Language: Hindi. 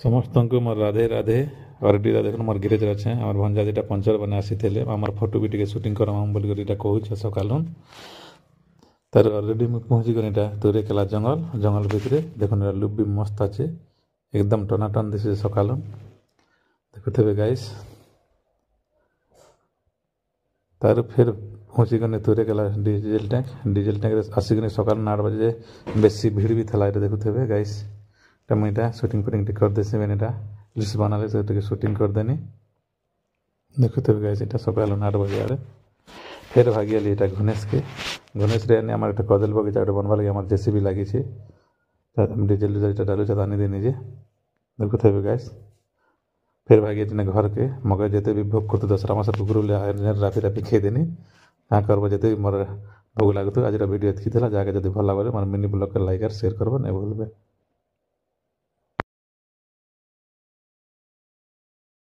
समस्त को मोर राधे राधे ऑलरेडी देख मोर गिरेज अच्छे आम भंजा दुटा पंचर बना आसी आम फोटो भी टे सुटिंग करम बोल कहूँ सकाल तार ऑलरेडी मुझे पहुँची गली दूरे केला जंगल जंगल भितर देखो लुक भी मस्त अच्छे एकदम टनाटन दिशे सकाल देखुथे गाइस तार फिर पहुँची गने दूरे केला डीजेल टैंक आसिक सकाल 8 बजे बेसी भीड़ भी था देखुथे गाइस मुझे सुटिंग फुटिंग कर देसी मैंने रिल्स बनाले तो सुटिंग करदेनी देखुथे गाइस ये सकाल 8 बजे आड़े फिर भागियाली ये घनेश रे आम एक कदल बगीचा गोटे बनवा लगे आम जेसीबी लगी डिजेल डालू आनी दे निजे देखुथे गाइस फिर भागी घर के मगर जिते भी भोग करते दसरा मास पुकुर राफी राफी खेदेनी हाँ करब जिते भी मोर भोग लगुत आज वीडियो एति जाके जब भल लगे मोर मिनी ब्लॉग लाइक और शेयर करब नहीं भूलबे।